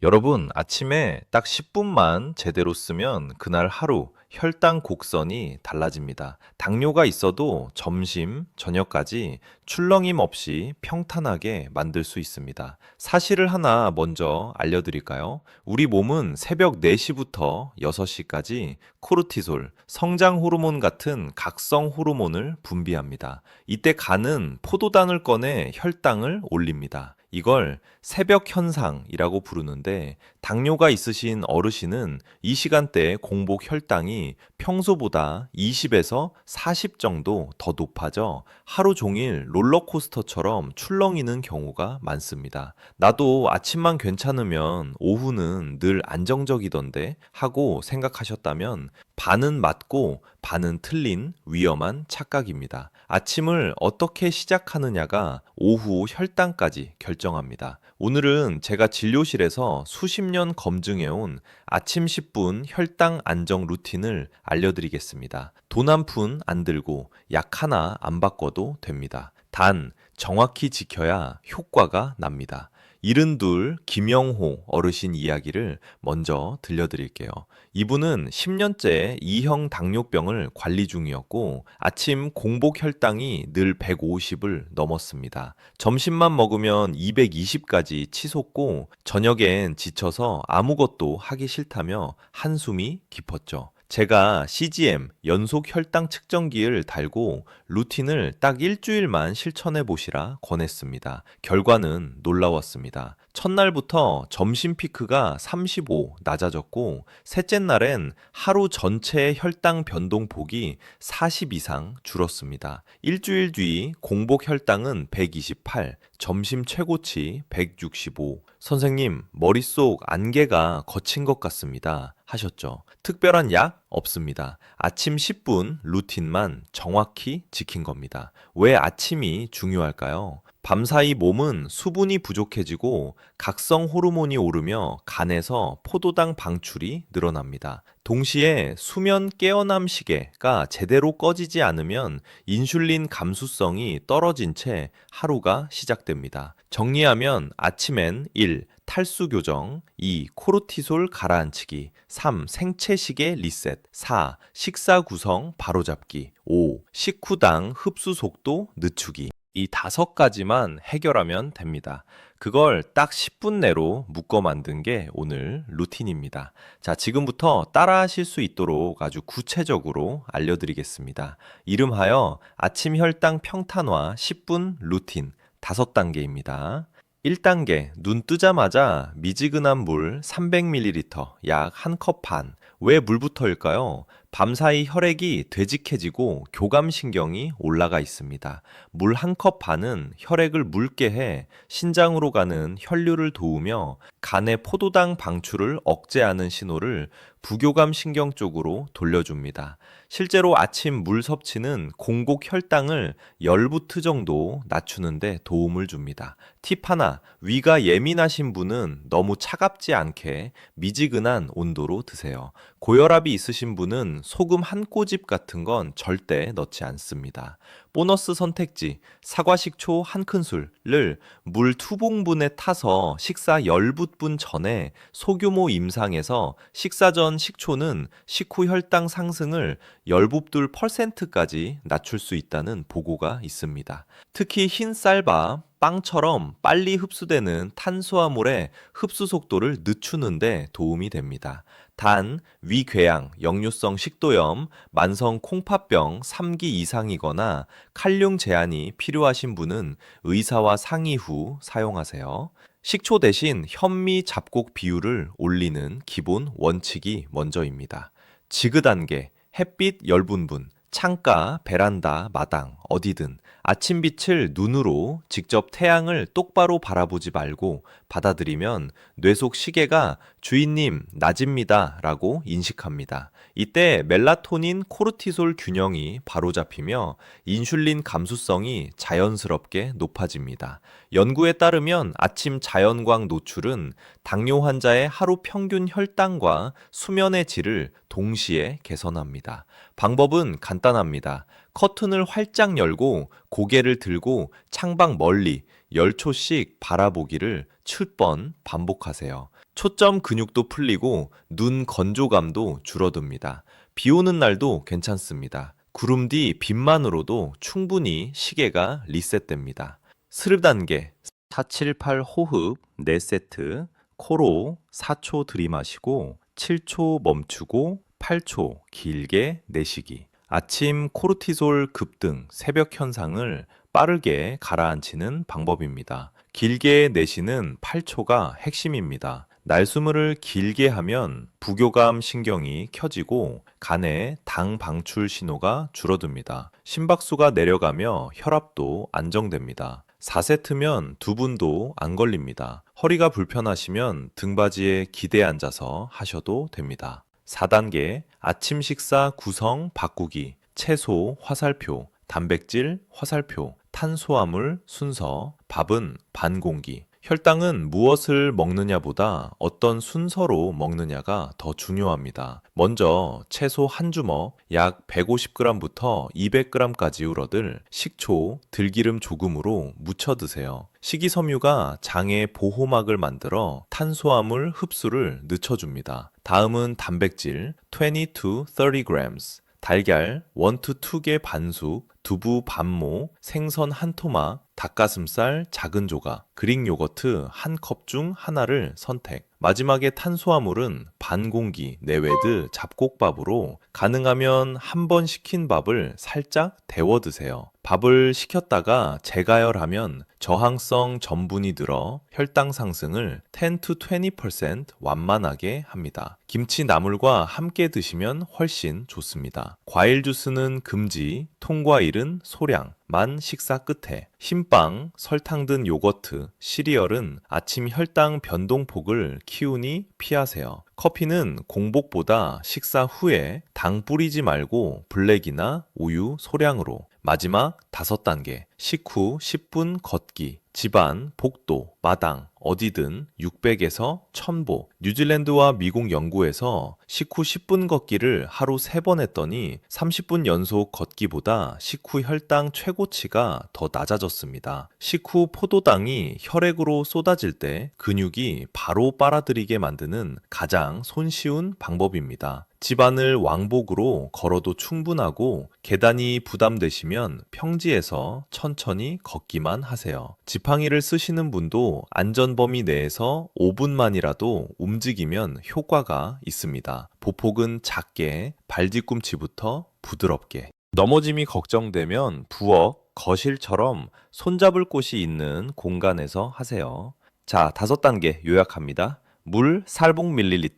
여러분, 아침에 딱 10분만 제대로 쓰면 그날 하루 혈당 곡선이 달라집니다. 당뇨가 있어도 점심, 저녁까지 출렁임 없이 평탄하게 만들 수 있습니다. 사실을 하나 먼저 알려드릴까요? 우리 몸은 새벽 4시부터 6시까지 코르티솔, 성장 호르몬 같은 각성 호르몬을 분비합니다. 이때 간은 포도당을 꺼내 혈당을 올립니다. 이걸 새벽 현상이라고 부르는데 당뇨가 있으신 어르신은 이 시간대에 공복 혈당이 평소보다 20에서 40 정도 더 높아져 하루 종일 롤러코스터처럼 출렁이는 경우가 많습니다. 나도 아침만 괜찮으면 오후는 늘 안정적이던데 하고 생각하셨다면 반은 맞고 반은 틀린 위험한 착각입니다. 아침을 어떻게 시작하느냐가 오후 혈당까지 결정합니다. 오늘은 제가 진료실에서 수십 년 검증해온 아침 10분 혈당 안정 루틴을 알려드리겠습니다. 돈 한 푼 안 들고 약 하나 안 바꿔도 됩니다. 단, 정확히 지켜야 효과가 납니다. 72 김영호 어르신 이야기를 먼저 들려드릴게요. 이분은 10년째 2형 당뇨병을 관리 중이었고 아침 공복 혈당이 늘 150을 넘었습니다. 점심만 먹으면 220까지 치솟고 저녁엔 지쳐서 아무것도 하기 싫다며 한숨이 깊었죠. 제가 CGM 연속 혈당 측정기를 달고 루틴을 딱 일주일만 실천해 보시라 권했습니다. 결과는 놀라웠습니다. 첫날부터 점심 피크가 35 낮아졌고 셋째 날엔 하루 전체의 혈당 변동폭이 40 이상 줄었습니다. 일주일 뒤 공복 혈당은 128, 점심 최고치 165. 선생님, 머릿속 안개가 거친 것 같습니다. 하셨죠. 특별한 약 없습니다. 아침 10분 루틴만 정확히 지킨 겁니다. 왜 아침이 중요할까요? 밤사이 몸은 수분이 부족해지고 각성 호르몬이 오르며 간에서 포도당 방출이 늘어납니다. 동시에 수면 깨어남 시계가 제대로 꺼지지 않으면 인슐린 감수성이 떨어진 채 하루가 시작됩니다. 정리하면 아침엔 1. 탈수 교정, 2. 코르티솔 가라앉히기, 3. 생체시계 리셋, 4. 식사 구성 바로잡기, 5. 식후당 흡수 속도 늦추기. 이 5가지만 해결하면 됩니다. 그걸 딱 10분 내로 묶어 만든 게 오늘 루틴입니다. 자, 지금부터 따라하실 수 있도록 아주 구체적으로 알려드리겠습니다. 이름하여 아침 혈당 평탄화 10분 루틴 5단계입니다. 1단계, 눈 뜨자마자 미지근한 물 300ml, 약 1컵 반. 왜 물부터일까요? 밤사이 혈액이 되직해지고 교감신경이 올라가 있습니다. 물 1컵 반은 혈액을 묽게 해 신장으로 가는 혈류를 도우며 간의 포도당 방출을 억제하는 신호를 부교감신경 쪽으로 돌려줍니다. 실제로 아침 물 섭취는 공복 혈당을 10부트 정도 낮추는데 도움을 줍니다. 팁 하나, 위가 예민하신 분은 너무 차갑지 않게 미지근한 온도로 드세요. 고혈압이 있으신 분은 소금 한 꼬집 같은 건 절대 넣지 않습니다. 보너스 선택지, 사과 식초 한 큰술을 물 2봉분에 타서 식사 10분 전에 소규모 임상에서 식사 전 식초는 식후 혈당 상승을 10%까지 낮출 수 있다는 보고가 있습니다. 특히 흰 쌀밥, 빵처럼 빨리 흡수되는 탄수화물의 흡수 속도를 늦추는데 도움이 됩니다. 단, 위궤양, 역류성 식도염, 만성 콩팥병 3기 이상이거나 칼륨 제한이 필요하신 분은 의사와 상의 후 사용하세요. 식초 대신 현미 잡곡 비율을 올리는 기본 원칙이 먼저입니다. 지그단계, 햇빛 열분분, 창가, 베란다, 마당, 어디든 아침 빛을 눈으로 직접 태양을 똑바로 바라보지 말고 받아들이면 뇌 속 시계가 주인님, 낮입니다 라고 인식합니다. 이때 멜라토닌, 코르티솔 균형이 바로잡히며 인슐린 감수성이 자연스럽게 높아집니다. 연구에 따르면 아침 자연광 노출은 당뇨 환자의 하루 평균 혈당과 수면의 질을 동시에 개선합니다. 방법은 간단합니다. 커튼을 활짝 열고 고개를 들고 창밖 멀리 10초씩 바라보기를 7번 반복하세요. 초점 근육도 풀리고 눈 건조감도 줄어듭니다. 비 오는 날도 괜찮습니다. 구름 뒤 빛만으로도 충분히 시계가 리셋됩니다. 스르 단계 478 호흡 4세트, 코로 4초 들이마시고 7초 멈추고 8초 길게 내쉬기. 아침 코르티솔 급등, 새벽 현상을 빠르게 가라앉히는 방법입니다. 길게 내쉬는 8초가 핵심입니다. 날숨을 길게 하면 부교감 신경이 켜지고 간에 당 방출 신호가 줄어듭니다. 심박수가 내려가며 혈압도 안정됩니다. 4세트면 두 분도 안 걸립니다. 허리가 불편하시면 등받이에 기대 앉아서 하셔도 됩니다. 4단계 아침 식사 구성 바꾸기. 채소 화살표, 단백질 화살표, 탄수화물 순서, 밥은 반 공기. 혈당은 무엇을 먹느냐보다 어떤 순서로 먹느냐가 더 중요합니다. 먼저 채소 한 주먹, 약 150g부터 200g까지 우러들 식초, 들기름 조금으로 무쳐 드세요. 식이섬유가 장의 보호막을 만들어 탄수화물 흡수를 늦춰줍니다. 다음은 단백질 20 to 30g. 달걀 1 to 2개 반숙, 두부 반모, 생선 한 토막, 닭가슴살 작은 조각, 그릭 요거트 한 컵 중 하나를 선택. 마지막에 탄수화물은 반 공기 내외드 잡곡밥으로 가능하면 한 번 식힌 밥을 살짝 데워 드세요. 밥을 식혔다가 재가열하면 저항성 전분이 들어 혈당 상승을 10 to 20% 완만하게 합니다. 김치 나물과 함께 드시면 훨씬 좋습니다. 과일 주스는 금지, 통과일은 소량, 만 식사 끝에. 흰빵, 설탕 든 요거트, 시리얼은 아침 혈당 변동폭을 키우니 피하세요. 커피는 공복보다 식사 후에 당 뿌리지 말고 블랙이나 우유 소량으로. 마지막 5단계 식후 10분 걷기. 집안, 복도, 마당, 어디든 600에서 1000보. 뉴질랜드와 미국 연구에서 식후 10분 걷기를 하루 3번 했더니 30분 연속 걷기보다 식후 혈당 최고치가 더 낮아졌습니다. 식후 포도당이 혈액으로 쏟아질 때 근육이 바로 빨아들이게 만드는 가장 손쉬운 방법입니다. 집안을 왕복으로 걸어도 충분하고 계단이 부담되시면 평지에서 천천히 걷기만 하세요. 지팡이를 쓰시는 분도 안전범위 내에서 5분만이라도 움직이면 효과가 있습니다. 보폭은 작게, 발 뒤꿈치부터 부드럽게. 넘어짐이 걱정되면 부엌, 거실처럼 손잡을 곳이 있는 공간에서 하세요. 자, 5단계 요약합니다. 물 400 ml,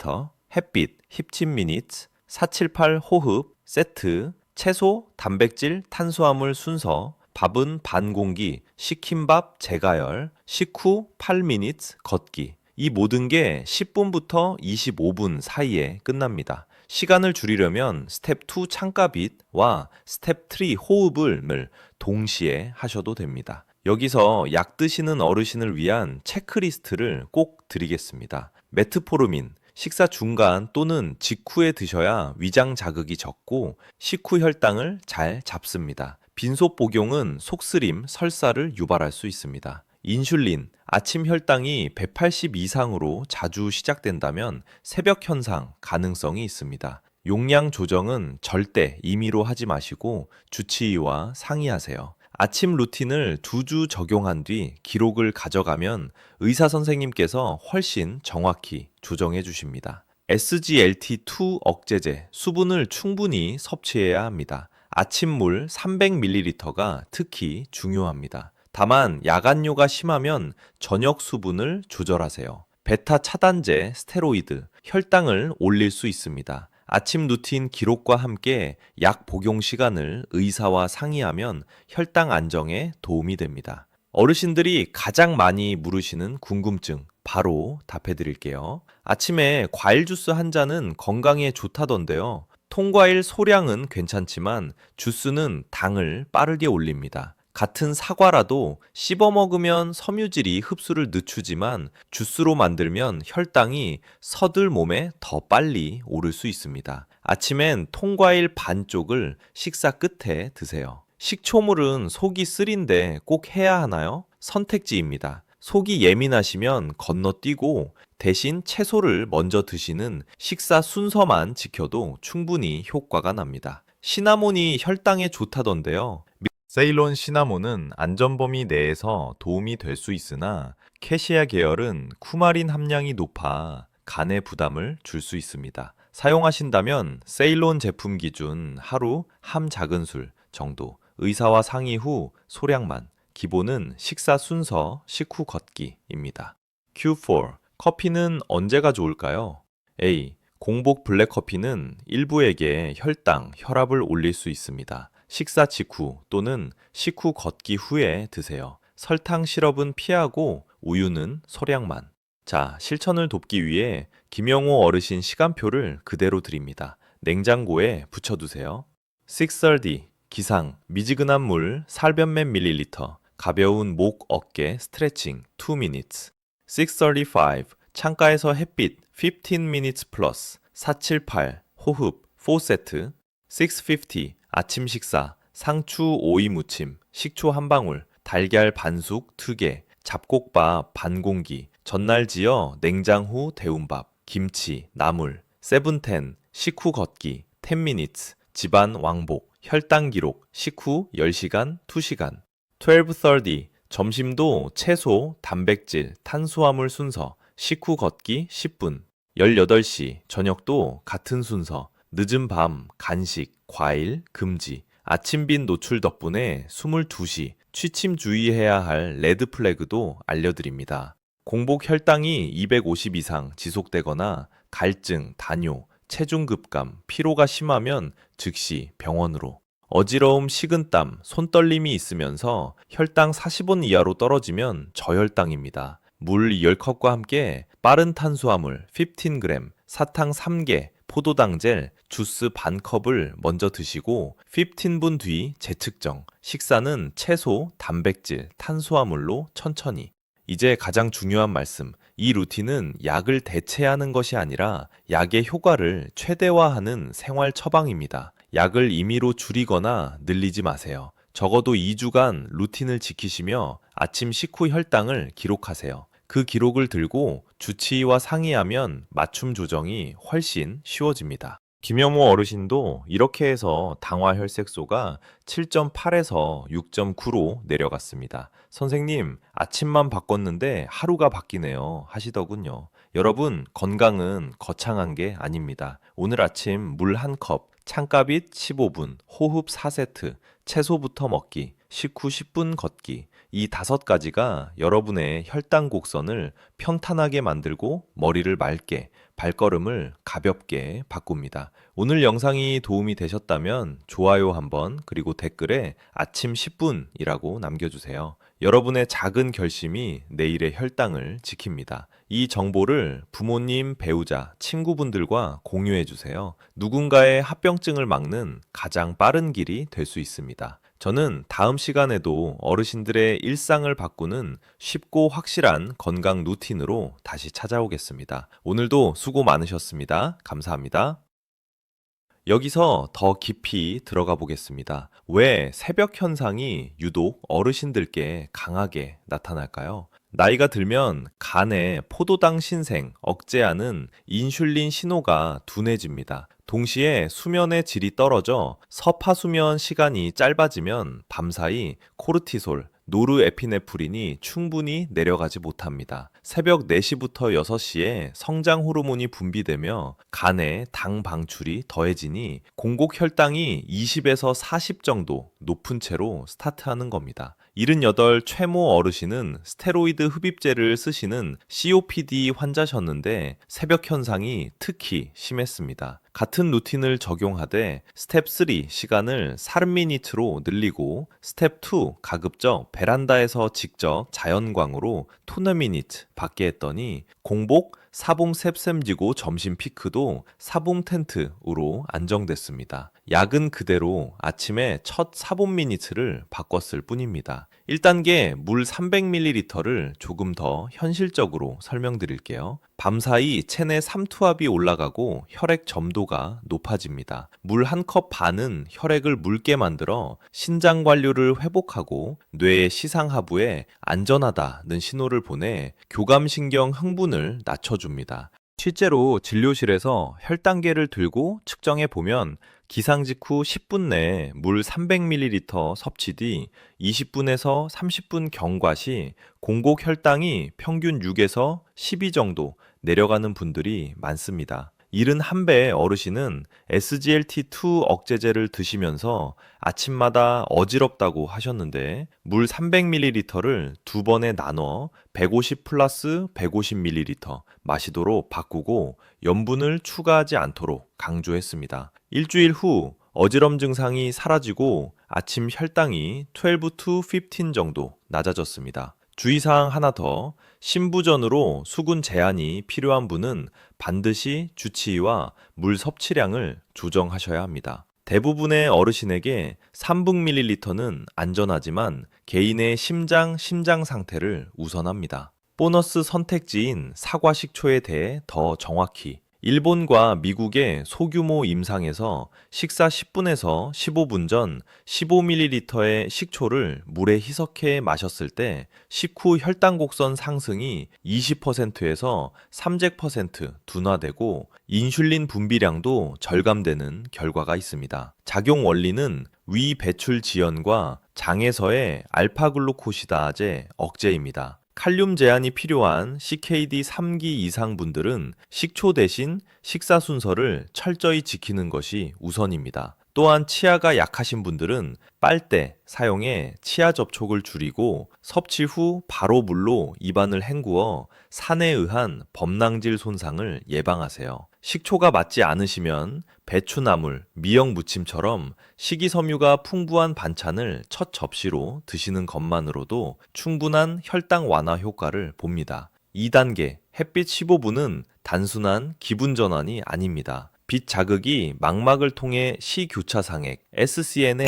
햇빛 17min, 478 호흡, 세트, 채소, 단백질, 탄수화물 순서, 밥은 반 공기, 식힌 밥 재가열, 식후 8min 걷기. 이 모든 게 10분부터 25분 사이에 끝납니다. 시간을 줄이려면 스텝 2 창가빛과 스텝 3 호흡을 동시에 하셔도 됩니다. 여기서 약 드시는 어르신을 위한 체크리스트를 꼭 드리겠습니다. 메트포르민, 식사 중간 또는 직후에 드셔야 위장 자극이 적고 식후 혈당을 잘 잡습니다. 빈속 복용은 속쓰림, 설사를 유발할 수 있습니다. 인슐린, 아침 혈당이 180 이상으로 자주 시작된다면 새벽 현상 가능성이 있습니다. 용량 조정은 절대 임의로 하지 마시고 주치의와 상의하세요. 아침 루틴을 2주 적용한 뒤 기록을 가져가면 의사 선생님께서 훨씬 정확히 조정해 주십니다. SGLT2 억제제, 수분을 충분히 섭취해야 합니다. 아침물 300ml가 특히 중요합니다. 다만 야간뇨가 심하면 저녁 수분을 조절하세요. 베타 차단제, 스테로이드, 혈당을 올릴 수 있습니다. 아침 루틴 기록과 함께 약 복용 시간을 의사와 상의하면 혈당 안정에 도움이 됩니다. 어르신들이 가장 많이 물으시는 궁금증 바로 답해 드릴게요. 아침에 과일 주스 한 잔은 건강에 좋다던데요. 통과일 소량은 괜찮지만 주스는 당을 빠르게 올립니다. 같은 사과라도 씹어 먹으면 섬유질이 흡수를 늦추지만 주스로 만들면 혈당이 서들 몸에 더 빨리 오를 수 있습니다. 아침엔 통과일 반쪽을 식사 끝에 드세요. 식초물은 속이 쓰린데 꼭 해야 하나요? 선택지입니다. 속이 예민하시면 건너뛰고 대신 채소를 먼저 드시는 식사 순서만 지켜도 충분히 효과가 납니다. 시나몬이 혈당에 좋다던데요. 세일론 시나몬은 안전 범위 내에서 도움이 될 수 있으나 캐시아 계열은 쿠마린 함량이 높아 간에 부담을 줄 수 있습니다. 사용하신다면 세일론 제품 기준 하루 함 작은 술 정도, 의사와 상의 후 소량만, 기본은 식사 순서, 식후 걷기입니다. Q4. 커피는 언제가 좋을까요? A. 공복 블랙커피는 일부에게 혈당, 혈압을 올릴 수 있습니다. 식사 직후 또는 식후 걷기 후에 드세요. 설탕 시럽은 피하고 우유는 소량만. 자, 실천을 돕기 위해 김영호 어르신 시간표를 그대로 드립니다. 냉장고에 붙여두세요. 6:30 기상, 미지근한 물 살변맨 밀리리터, 가벼운 목, 어깨 스트레칭 2 minutes. 6:35 창가에서 햇빛 15 minutes 플러스 478 호흡 4세트. 6:50 아침 식사 상추 오이 무침, 식초 한 방울, 달걀 반숙 2개, 잡곡밥 반 공기, 전날 지어 냉장 후 데운밥, 김치, 나물. 7:10 식후 걷기 10 minutes, 집안 왕복, 혈당 기록 식후 10시간 2시간. 12:30 점심도 채소, 단백질, 탄수화물 순서, 식후 걷기 10분. 18시 저녁도 같은 순서, 늦은 밤 간식, 과일 금지. 아침빈 노출 덕분에 22시 취침 주의해야 할 레드 플래그도 알려드립니다. 공복 혈당이 250 이상 지속되거나 갈증, 다뇨, 체중 급감, 피로가 심하면 즉시 병원으로. 어지러움, 식은땀, 손떨림이 있으면서 혈당 40온 이하로 떨어지면 저혈당입니다. 물 10컵과 함께 빠른 탄수화물 15g, 사탕 3개, 포도당 젤, 주스 반 컵을 먼저 드시고 15분 뒤 재측정. 식사는 채소, 단백질, 탄수화물로 천천히. 이제 가장 중요한 말씀. 이 루틴은 약을 대체하는 것이 아니라 약의 효과를 최대화하는 생활 처방입니다. 약을 임의로 줄이거나 늘리지 마세요. 적어도 2주간 루틴을 지키시며 아침 식후 혈당을 기록하세요. 그 기록을 들고 주치의와 상의하면 맞춤 조정이 훨씬 쉬워집니다. 김영모 어르신도 이렇게 해서 당화 혈색소가 7.8에서 6.9로 내려갔습니다. 선생님, 아침만 바꿨는데 하루가 바뀌네요. 하시더군요. 여러분, 건강은 거창한 게 아닙니다. 오늘 아침 물 1컵, 창가빛 15분, 호흡 4세트, 채소부터 먹기, 식후 10분 걷기. 이 5가지가 여러분의 혈당 곡선을 평탄하게 만들고 머리를 맑게, 발걸음을 가볍게 바꿉니다. 오늘 영상이 도움이 되셨다면 좋아요 한번, 그리고 댓글에 아침 10분이라고 남겨주세요. 여러분의 작은 결심이 내일의 혈당을 지킵니다. 이 정보를 부모님, 배우자, 친구분들과 공유해 주세요. 누군가의 합병증을 막는 가장 빠른 길이 될 수 있습니다. 저는 다음 시간에도 어르신들의 일상을 바꾸는 쉽고 확실한 건강 루틴으로 다시 찾아오겠습니다. 오늘도 수고 많으셨습니다. 감사합니다. 여기서 더 깊이 들어가 보겠습니다. 왜 새벽 현상이 유독 어르신들께 강하게 나타날까요? 나이가 들면 간에 포도당 신생, 억제하는 인슐린 신호가 둔해집니다. 동시에 수면의 질이 떨어져 서파수면 시간이 짧아지면 밤사이 코르티솔, 노르에피네프린이 충분히 내려가지 못합니다. 새벽 4시부터 6시에 성장 호르몬이 분비되며 간에 당 방출이 더해지니 공복 혈당이 20에서 40 정도 높은 채로 스타트하는 겁니다. 78 최모 어르신은 스테로이드 흡입제를 쓰시는 COPD 환자셨는데 새벽 현상이 특히 심했습니다. 같은 루틴을 적용하되 스텝 3 시간을 30미니트로 늘리고 스텝 2 가급적 베란다에서 직접 자연광으로 20미니트 받게 했더니 공복 사봉 셉셈지고 점심 피크도 사봉 텐트로 안정됐습니다. 약은 그대로 아침에 첫 사봉 미니트를 바꿨을 뿐입니다. 1단계 물 300ml를 조금 더 현실적으로 설명드릴게요. 밤사이 체내 삼투압이 올라가고 혈액 점도가 높아집니다. 물 한 컵 반은 혈액을 묽게 만들어 신장 관료를 회복하고 뇌의 시상하부에 안전하다는 신호를 보내 교감신경 흥분을 낮춰줍니다. 실제로 진료실에서 혈당계를 들고 측정해 보면 기상 직후 10분 내에 물 300ml 섭취 뒤 20분에서 30분 경과 시 공복 혈당이 평균 6에서 12 정도 내려가는 분들이 많습니다. 71배 어르신은 SGLT2 억제제를 드시면서 아침마다 어지럽다고 하셨는데 물 300ml를 두 번에 나눠 150 플러스 150ml 마시도록 바꾸고 염분을 추가하지 않도록 강조했습니다. 일주일 후 어지럼 증상이 사라지고 아침 혈당이 12 to 15 정도 낮아졌습니다. 주의사항 하나 더, 신부전으로 수분 제한이 필요한 분은 반드시 주치의와 물 섭취량을 조정하셔야 합니다. 대부분의 어르신에게 300ml는 안전하지만 개인의 심장 상태를 우선합니다. 보너스 선택지인 사과 식초에 대해 더 정확히 일본과 미국의 소규모 임상에서 식사 10분에서 15분 전 15ml의 식초를 물에 희석해 마셨을 때 식후 혈당 곡선 상승이 20%에서 30% 둔화되고 인슐린 분비량도 절감되는 결과가 있습니다. 작용 원리는 위 배출 지연과 장에서의 알파글루코시다제 억제입니다. 칼륨 제한이 필요한 CKD 3기 이상 분들은 식초 대신 식사 순서를 철저히 지키는 것이 우선입니다. 또한 치아가 약하신 분들은 빨대 사용에 치아 접촉을 줄이고 섭취 후 바로 물로 입안을 헹구어 산에 의한 범낭질 손상을 예방하세요. 식초가 맞지 않으시면 배추나물, 미역 무침처럼 식이섬유가 풍부한 반찬을 첫 접시로 드시는 것만으로도 충분한 혈당 완화 효과를 봅니다. 2단계 햇빛 15분은 단순한 기분 전환이 아닙니다. 빛 자극이 망막을 통해 시교차상액 SCN의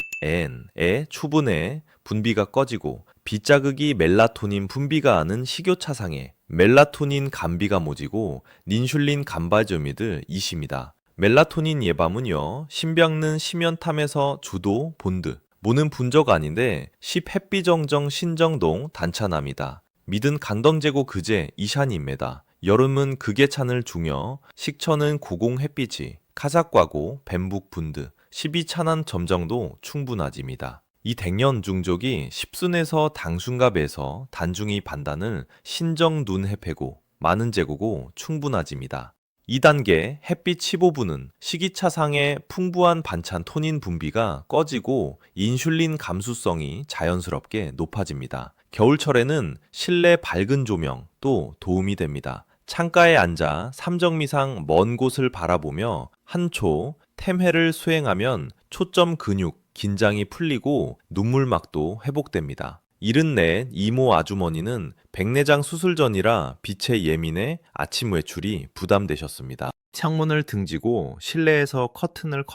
추분해 분비가 꺼지고 빛 자극이 멜라토닌 분비가 하는 식교차상에 멜라토닌 감비가 모지고 닌슐린 감발점이들 이십니다. 멜라토닌 예밤은요, 신병는 심연탐에서 주도 본드, 모는 분적 아닌데 십햇비정정 신정동 단차남이다. mid은 강덩제고 그제 이샨입니다. 여름은 극의 찬을 중여, 식천은 고공 햇빛이, 카작과고 뱀북 분드, 12찬한 점정도 충분하집니다. 이 댕연 중족이 십순에서 당순갑에서 단중이 반단을 신정 눈 해패고 많은 제고고 충분하집니다. 2단계 햇빛 15분은 식이차상의 풍부한 반찬 토닌 분비가 꺼지고 인슐린 감수성이 자연스럽게 높아집니다. 겨울철에는 실내 밝은 조명도 도움이 됩니다. 창가에 앉아 삼정미상 먼 곳을 바라보며 한초 템해를 수행하면 초점 근육, 긴장이 풀리고 눈물막도 회복됩니다. 74 이모 아주머니는 백내장 수술 전이라 빛에 예민해 아침 외출이 부담되셨습니다. 창문을 등지고 실내에서 커튼을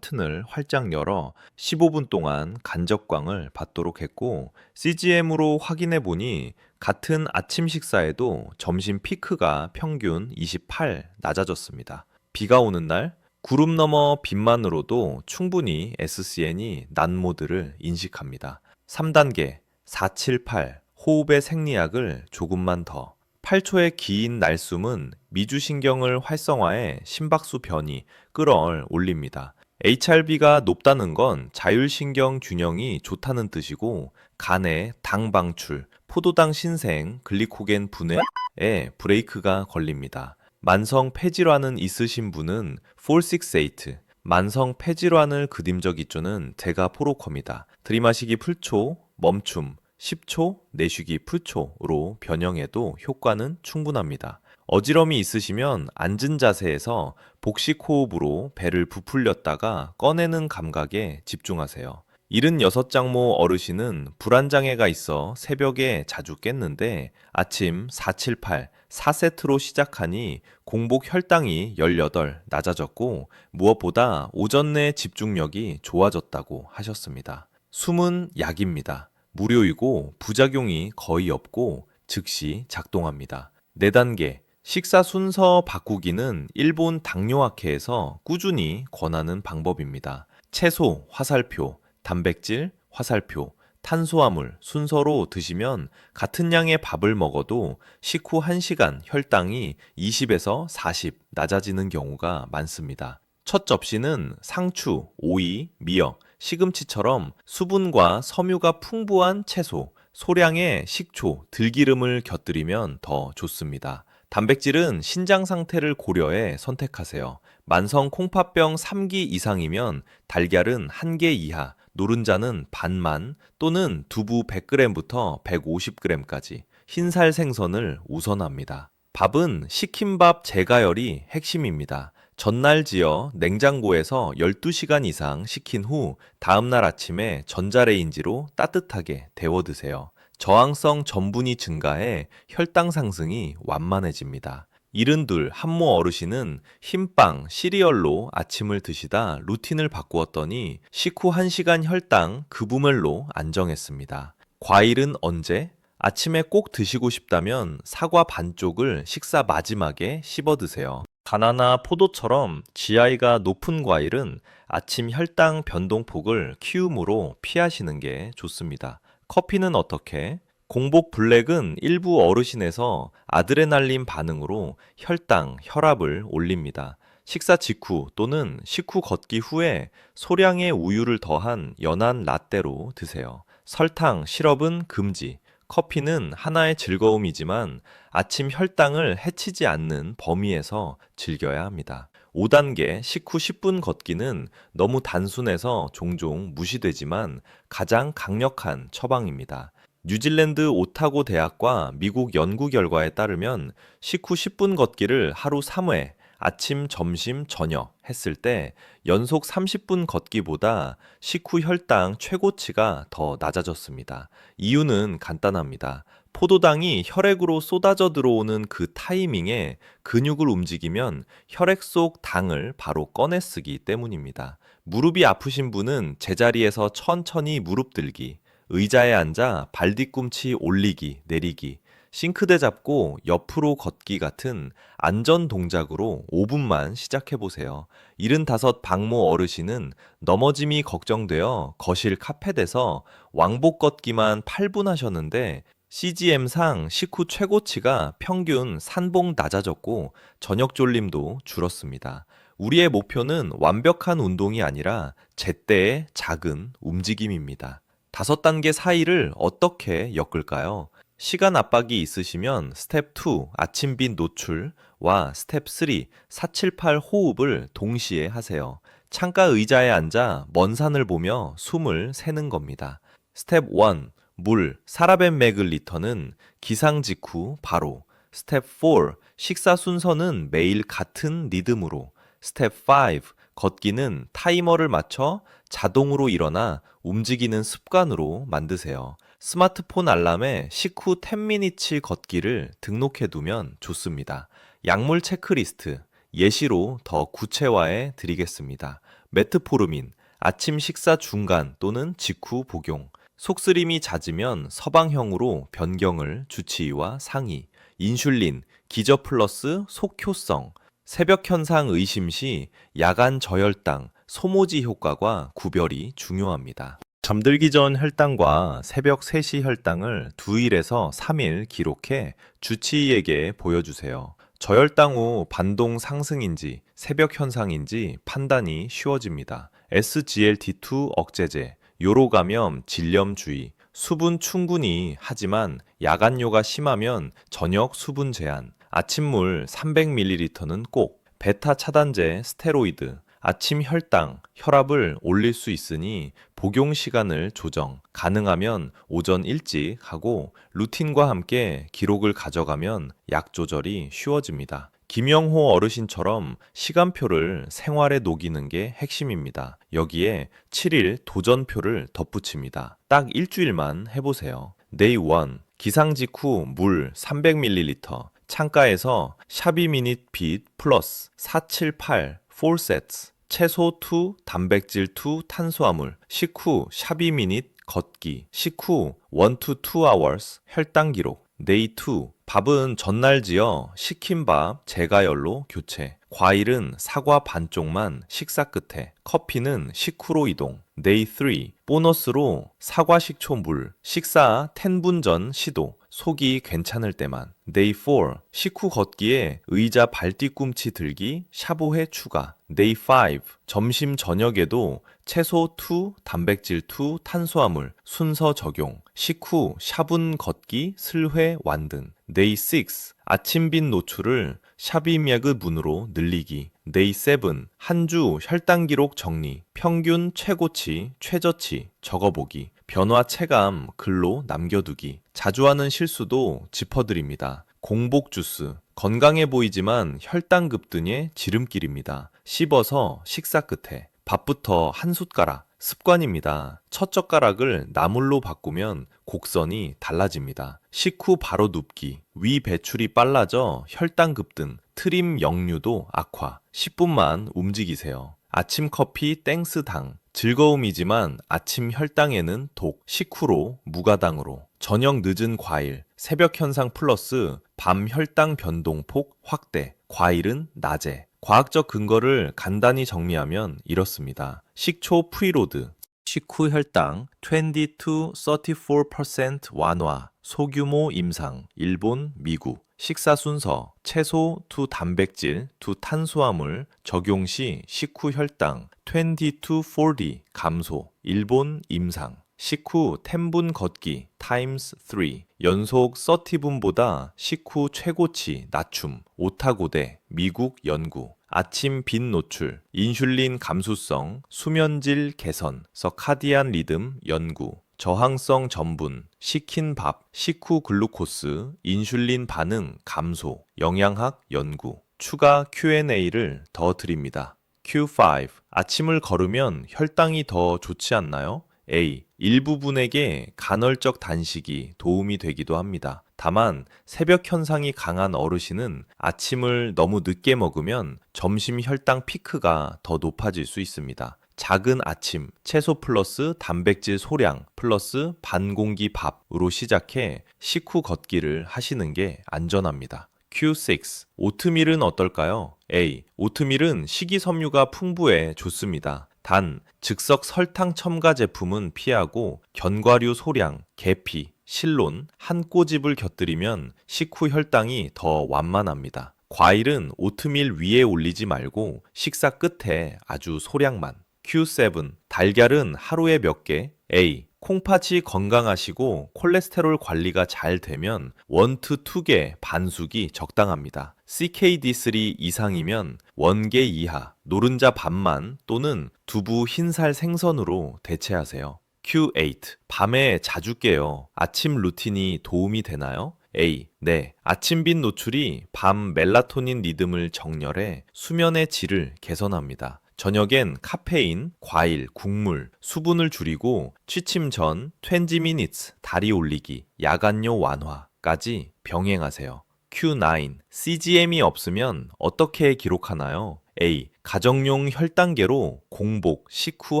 활짝 열어 15분 동안 간접광을 받도록 했고 CGM으로 확인해 보니 같은 아침 식사에도 점심 피크가 평균 28 낮아졌습니다. 비가 오는 날 구름 너머 빛만으로도 충분히 SCN이 난모드를 인식합니다. 3단계 478 호흡의 생리학을 조금만 더 8초의 긴 날숨은 미주신경을 활성화해 심박수 변이 끌어올립니다. HRB가 높다는 건 자율신경 균형이 좋다는 뜻이고 간의 당 방출, 포도당 신생, 글리코겐 분해에 브레이크가 걸립니다. 만성 폐질환은 있으신 분은 폴식세이트, 만성 폐질환을 그림 적 이조는 데가포로컴이다. 들이마시기 풀초, 멈춤, 10초, 내쉬기 풀초로 변형해도 효과는 충분합니다. 어지럼이 있으시면 앉은 자세에서 복식 호흡으로 배를 부풀렸다가 꺼내는 감각에 집중하세요. 76장모 어르신은 불안장애가 있어 새벽에 자주 깼는데 아침 478, 4세트로 시작하니 공복 혈당이 18 낮아졌고 무엇보다 오전 내 집중력이 좋아졌다고 하셨습니다. 숨은 약입니다. 무료이고 부작용이 거의 없고 즉시 작동합니다. 4단계 식사 순서 바꾸기는 일본 당뇨학회에서 꾸준히 권하는 방법입니다. 채소, 화살표, 단백질, 화살표, 탄수화물 순서로 드시면 같은 양의 밥을 먹어도 식후 1시간 혈당이 20에서 40 낮아지는 경우가 많습니다. 첫 접시는 상추, 오이, 미역, 시금치처럼 수분과 섬유가 풍부한 채소, 소량의 식초, 들기름을 곁들이면 더 좋습니다. 단백질은 신장 상태를 고려해 선택하세요. 만성 콩팥병 3기 이상이면 달걀은 1개 이하, 노른자는 반만 또는 두부 100g부터 150g까지, 흰살 생선을 우선합니다. 밥은 식힌 밥 재가열이 핵심입니다. 전날 지어 냉장고에서 12시간 이상 식힌 후 다음날 아침에 전자레인지로 따뜻하게 데워 드세요. 저항성 전분이 증가해 혈당 상승이 완만해집니다. 72 한모 어르신은 흰빵, 시리얼로 아침을 드시다 루틴을 바꾸었더니 식후 1시간 혈당 급우멜로 안정했습니다. 과일은 언제? 아침에 꼭 드시고 싶다면 사과 반쪽을 식사 마지막에 씹어 드세요. 바나나, 포도처럼 GI가 높은 과일은 아침 혈당 변동폭을 키움으로 피하시는 게 좋습니다. 커피는 어떻게? 공복 블랙은 일부 어르신에서 아드레날린 반응으로 혈당, 혈압을 올립니다. 식사 직후 또는 식후 걷기 후에 소량의 우유를 더한 연한 라떼로 드세요. 설탕, 시럽은 금지. 커피는 하나의 즐거움이지만 아침 혈당을 해치지 않는 범위에서 즐겨야 합니다. 5단계 식후 10분 걷기는 너무 단순해서 종종 무시되지만 가장 강력한 처방입니다. 뉴질랜드 오타고 대학과 미국 연구 결과에 따르면 식후 10분 걷기를 하루 3회 아침, 점심, 저녁 했을 때 연속 30분 걷기보다 식후 혈당 최고치가 더 낮아졌습니다. 이유는 간단합니다. 포도당이 혈액으로 쏟아져 들어오는 그 타이밍에 근육을 움직이면 혈액 속 당을 바로 꺼내 쓰기 때문입니다. 무릎이 아프신 분은 제자리에서 천천히 무릎 들기, 의자에 앉아 발 뒤꿈치 올리기, 내리기, 싱크대 잡고 옆으로 걷기 같은 안전 동작으로 5분만 시작해 보세요. 75 박모 어르신은 넘어짐이 걱정되어 거실 카펫에서 왕복 걷기만 8분 하셨는데 CGM상 식후 최고치가 평균 산봉 낮아졌고 저녁 졸림도 줄었습니다. 우리의 목표는 완벽한 운동이 아니라 제때의 작은 움직임입니다. 5단계 사이를 어떻게 엮을까요? 시간 압박이 있으시면 스텝 2 아침빛 노출과 스텝 3 478 호흡을 동시에 하세요. 창가 의자에 앉아 먼 산을 보며 숨을 세는 겁니다. 스텝 1 물, 사라벤 맥을 리터는 기상 직후 바로. 스텝 4 식사 순서는 매일 같은 리듬으로. 스텝 5 걷기는 타이머를 맞춰 자동으로 일어나 움직이는 습관으로 만드세요. 스마트폰 알람에 식후 10미니츠 걷기를 등록해 두면 좋습니다. 약물 체크리스트, 예시로 더 구체화해 드리겠습니다. 메트포르민, 아침 식사 중간 또는 직후 복용. 속쓰림이 잦으면 서방형으로 변경을 주치의와 상의. 인슐린, 기저 플러스 속효성. 새벽 현상 의심 시 야간 저혈당, 소모지 효과과 구별이 중요합니다. 잠들기 전 혈당과 새벽 3시 혈당을 2일에서 3일 기록해 주치의에게 보여주세요. 저혈당 후 반동 상승인지 새벽 현상인지 판단이 쉬워집니다. SGLT2 억제제, 요로 감염, 질염 주의, 수분 충분히 하지만 야간요가 심하면 저녁 수분 제한, 아침물 300ml는 꼭, 베타 차단제, 스테로이드, 아침 혈당, 혈압을 올릴 수 있으니 복용 시간을 조정, 가능하면 오전 일찍 하고 루틴과 함께 기록을 가져가면 약 조절이 쉬워집니다. 김영호 어르신처럼 시간표를 생활에 녹이는 게 핵심입니다. 여기에 7일 도전표를 덧붙입니다. 딱 일주일만 해보세요. Day 1 기상 직후 물 300ml 창가에서 샤비 미닛 빛 플러스 478 4 sets 채소 2, 단백질 2, 탄수화물 식후 샤비 미닛 걷기 식후 1 to 2 hours 혈당 기록 Day 2. 밥은 전날 지어 식힌 밥 재가열로 교체. 과일은 사과 반쪽만 식사 끝에. 커피는 식후로 이동. Day 3. 보너스로 사과 식초 물. 식사 10분 전 시도. 속이 괜찮을 때만. Day 4. 식후 걷기에 의자 발 뒤꿈치 들기 샤보해 추가. Day 5. 점심 저녁에도 채소 2, 단백질 2, 탄수화물 순서 적용. 식후 샤분 걷기 슬회 완등. Day 6. 아침 빈 노출을 샤비맥의 문으로 늘리기. Day 7. 한 주 혈당 기록 정리. 평균 최고치, 최저치 적어보기. 변화 체감 글로 남겨두기. 자주 하는 실수도 짚어드립니다. 공복 주스. 건강해 보이지만 혈당 급등의 지름길입니다. 씹어서 식사 끝에. 밥부터 한 숟가락. 습관입니다. 첫 젓가락을 나물로 바꾸면 곡선이 달라집니다. 식후 바로 눕기. 위 배출이 빨라져 혈당 급등. 트림 역류도 악화. 10분만 움직이세요. 아침 커피 땡스 당. 즐거움이지만 아침 혈당에는 독. 식후로 무가당으로. 저녁 늦은 과일. 새벽 현상 플러스 밤 혈당 변동폭 확대. 과일은 낮에. 과학적 근거를 간단히 정리하면 이렇습니다. 식초 프리로드, 식후 혈당 20-34% 완화, 소규모 임상, 일본, 미국, 식사 순서, 채소, 단백질, 탄수화물, 적용 시 식후 혈당 20-40 감소, 일본 임상. 식후 10분 걷기 times 3 연속 30분보다 식후 최고치 낮춤 오타고대 미국 연구 아침 빛 노출 인슐린 감수성 수면질 개선 서카디안 리듬 연구 저항성 전분 식힌 밥 식후 글루코스 인슐린 반응 감소 영양학 연구 추가 Q&A를 더 드립니다. Q5 아침을 걸으면 혈당이 더 좋지 않나요? A. 일부분에게 간헐적 단식이 도움이 되기도 합니다. 다만 새벽 현상이 강한 어르신은 아침을 너무 늦게 먹으면 점심 혈당 피크가 더 높아질 수 있습니다. 작은 아침, 채소 플러스 단백질 소량 플러스 반 공기 밥으로 시작해 식후 걷기를 하시는 게 안전합니다. Q6. 오트밀은 어떨까요? A. 오트밀은 식이섬유가 풍부해 좋습니다. 단, 즉석 설탕 첨가 제품은 피하고 견과류 소량, 계피, 실론, 한 꼬집을 곁들이면 식후 혈당이 더 완만합니다. 과일은 오트밀 위에 올리지 말고 식사 끝에 아주 소량만. Q7. 달걀은 하루에 몇 개? A. 콩팥이 건강하시고 콜레스테롤 관리가 잘 되면 1-2개 반숙이 적당합니다. CKD3 이상이면 1개 이하, 노른자 반만 또는 두부 흰살 생선으로 대체하세요. Q8. 밤에 자주 깨요. 아침 루틴이 도움이 되나요? A. 네. 아침빛 노출이 밤 멜라토닌 리듬을 정렬해 수면의 질을 개선합니다. 저녁엔 카페인, 과일, 국물, 수분을 줄이고 취침 전 20 minutes 다리 올리기, 야간요 완화까지 병행하세요. Q9. CGM이 없으면 어떻게 기록하나요? A. 가정용 혈당계로 공복, 식후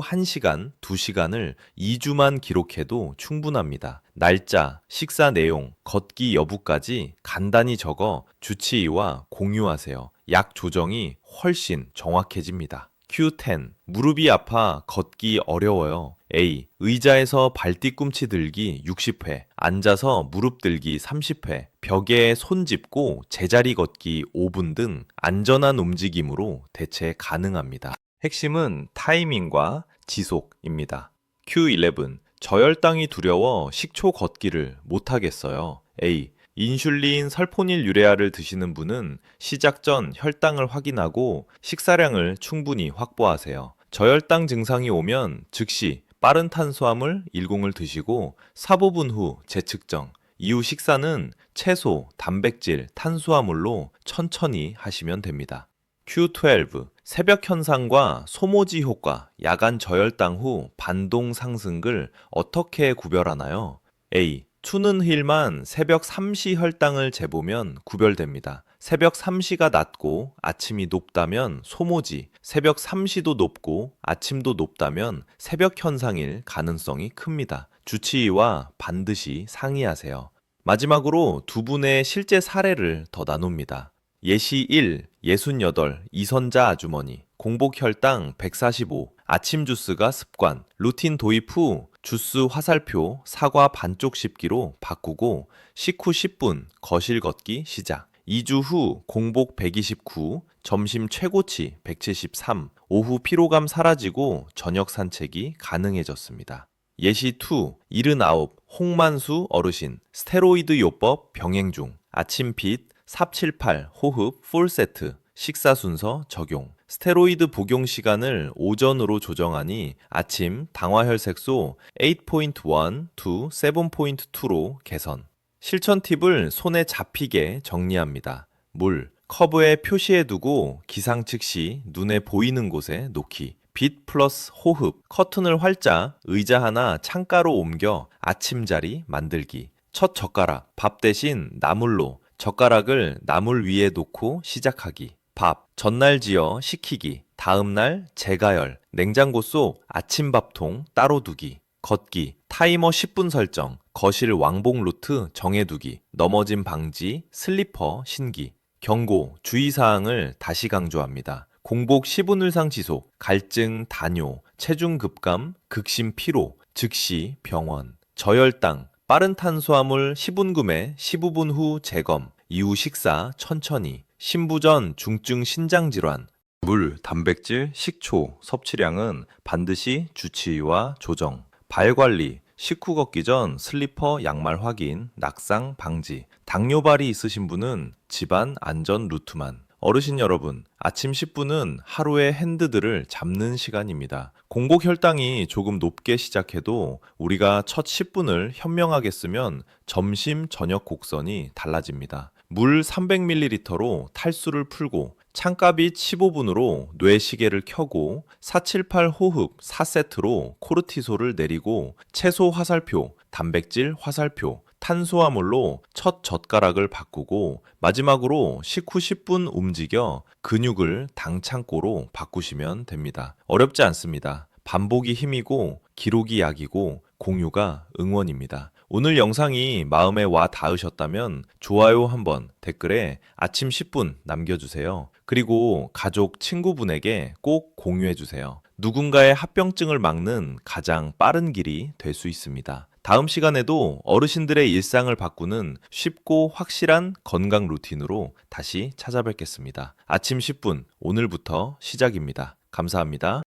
1시간, 2시간을 2주만 기록해도 충분합니다. 날짜, 식사 내용, 걷기 여부까지 간단히 적어 주치의와 공유하세요. 약 조정이 훨씬 정확해집니다. Q10. 무릎이 아파 걷기 어려워요. A. 의자에서 발뒤꿈치 들기 60회, 앉아서 무릎 들기 30회, 벽에 손 짚고 제자리 걷기 5분 등 안전한 움직임으로 대체 가능합니다. 핵심은 타이밍과 지속입니다. Q11. 저혈당이 두려워 식초 걷기를 못하겠어요. A. 인슐린 설포닐 유레아를 드시는 분은 시작 전 혈당을 확인하고 식사량을 충분히 확보하세요. 저혈당 증상이 오면 즉시 빠른 탄수화물 10을 드시고 15분 후 재측정, 이후 식사는 채소, 단백질, 탄수화물로 천천히 하시면 됩니다. Q12. 새벽 현상과 소모지 효과, 야간 저혈당 후 반동 상승을 어떻게 구별하나요? A. 투는 힐만 새벽 3시 혈당을 재보면 구별됩니다. 새벽 3시가 낮고 아침이 높다면 소모지, 새벽 3시도 높고 아침도 높다면 새벽 현상일 가능성이 큽니다. 주치의와 반드시 상의하세요. 마지막으로 두 분의 실제 사례를 더 나눕니다. 예시 1, 68, 이선자 아주머니, 공복 혈당 145, 아침 주스가 습관, 루틴 도입 후 주스 화살표 사과 반쪽 씹기로 바꾸고 식후 10분 거실 걷기 시작. 2주 후 공복 129, 점심 최고치 173, 오후 피로감 사라지고 저녁 산책이 가능해졌습니다. 예시 2, 79, 홍만수 어르신, 스테로이드 요법 병행 중, 아침 빛, 삽78, 호흡, 풀세트, 식사 순서 적용. 스테로이드 복용 시간을 오전으로 조정하니 아침 당화혈색소 8.1 to 7.2로 개선. 실천 팁을 손에 잡히게 정리합니다. 물, 컵에 표시해 두고 기상 즉시 눈에 보이는 곳에 놓기. 빛 플러스 호흡, 커튼을 활자, 의자 하나 창가로 옮겨 아침자리 만들기. 첫 젓가락, 밥 대신 나물로 젓가락을 나물 위에 놓고 시작하기. 밥, 전날 지어 식히기. 다음날 재가열, 냉장고 속 아침밥통 따로 두기. 걷기, 타이머 10분 설정, 거실 왕복 루트 정해두기. 넘어짐 방지, 슬리퍼 신기. 경고, 주의사항을 다시 강조합니다. 공복 15분 이상 지속, 갈증, 다뇨, 체중 급감, 극심 피로, 즉시 병원. 저혈당, 빠른 탄수화물 시분금에 15분 후 재검, 이후 식사 천천히. 신부전 중증 신장질환. 물, 단백질, 식초, 섭취량은 반드시 주치의와 조정. 발 관리, 식후 걷기 전 슬리퍼 양말 확인, 낙상 방지. 당뇨발이 있으신 분은 집안 안전 루트만. 어르신 여러분, 아침 10분은 하루의 핸드들을 잡는 시간입니다. 공복 혈당이 조금 높게 시작해도 우리가 첫 10분을 현명하게 쓰면 점심, 저녁 곡선이 달라집니다. 물 300ml로 탈수를 풀고 창가빛 15분으로 뇌시계를 켜고 478 호흡 4세트로 코르티솔을 내리고 채소 화살표, 단백질 화살표, 탄수화물로 첫 젓가락을 바꾸고 마지막으로 식후 10분 움직여 근육을 당창고로 바꾸시면 됩니다. 어렵지 않습니다. 반복이 힘이고 기록이 약이고 공유가 응원입니다. 오늘 영상이 마음에 와 닿으셨다면 좋아요 한번 댓글에 아침 10분 남겨주세요. 그리고 가족, 친구분에게 꼭 공유해주세요. 누군가의 합병증을 막는 가장 빠른 길이 될 수 있습니다. 다음 시간에도 어르신들의 일상을 바꾸는 쉽고 확실한 건강 루틴으로 다시 찾아뵙겠습니다. 아침 10분, 오늘부터 시작입니다. 감사합니다.